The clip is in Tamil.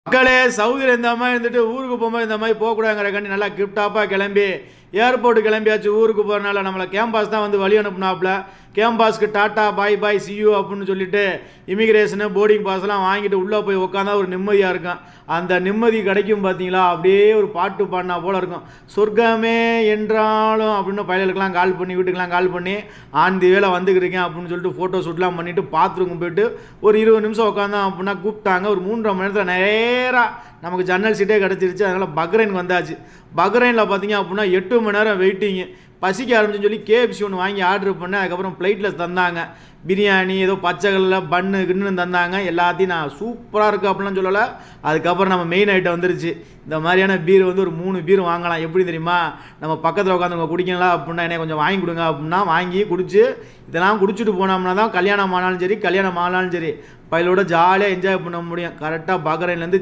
மக்களே சவுதியில் இந்த மாதிரி இருந்துட்டு ஊருக்கு போகும்போது இந்த மாதிரி போகக்கூடாதுங்கிறக்காண்டி நல்லா கிஃப்டாப்பாக கிளம்பி ஏர்போர்ட்டு கிளம்பியாச்சு. ஊருக்கு போகிறனால நம்மளை கேம்பாஸ் தான் வந்து வழி அனுப்புனாப்புல. கேம்பாஸ்க்கு டாட்டா பாய் பாய் சியூ அப்படின்னு சொல்லிட்டு இமிக்ரேஷனு போர்டிங் பாஸ்லாம் வாங்கிட்டு உள்ளே போய் உட்காந்தா ஒரு நிம்மதியாக இருக்கும். அந்த நிம்மதி கிடைக்கும் பார்த்தீங்களா, அப்படியே ஒரு பாட்டு பாடினா போல் இருக்கும். சொர்க்கமே என்றாலும் அப்படின்னு பயலுக்கெல்லாம் கால் பண்ணி வீட்டுக்கெலாம் கால் பண்ணி ஆந்தி வேலை வந்துக்கிருக்கேன் அப்படின்னு சொல்லிட்டு ஃபோட்டோ ஷூட்லாம் பண்ணிவிட்டு பாத்ரூம் போய்ட்டு ஒரு 20 நிமிஷம் உட்காந்தோம் அப்படின்னா கூப்பிட்டாங்க. ஒரு 3.5 மணி நேரத்தில் நேராக நமக்கு ஜன்னல் சீட்டே கிடச்சிருச்சு. அதனால் பக்ரைன் வந்தாச்சு. பக்ரைனில் பார்த்தீங்க அப்படின்னா 8 மணி நேரம் வெயிட்டிங்கு. பசிக்க ஆரம்பிச்சுன்னு சொல்லி KFC ஒன்று வாங்கி ஆர்டர் பண்ணேன். அதுக்கப்புறம் ஃப்ளைட்டில் தந்தாங்க பிரியாணி, ஏதோ பச்சைகளில் பன்னு கின்னு தந்தாங்க. எல்லாத்தையும் நான் சூப்பராக இருக்குது அப்படிலாம் சொல்லலை. அதுக்கப்புறம் நம்ம மெயின் ஐட்டம் வந்துருச்சு. இந்த மாதிரியான பீர் வந்து ஒரு 3 பீர் வாங்கலாம். எப்படி தெரியுமா, நம்ம பக்கத்தில் உட்காந்து குடிக்கங்களா அப்படின்னா என்னை கொஞ்சம் வாங்கி கொடுங்க அப்படின்னா வாங்கி குடிச்சு இதெல்லாம் குடிச்சிட்டு போனோம்னா தான் கல்யாணம் ஆனாலும் சரி கல்யாணம் ஆனாலும் சரி பையலோட ஜாலியாக என்ஜாய் பண்ண முடியும். கரெக்டாக பக்ரைன்லேருந்து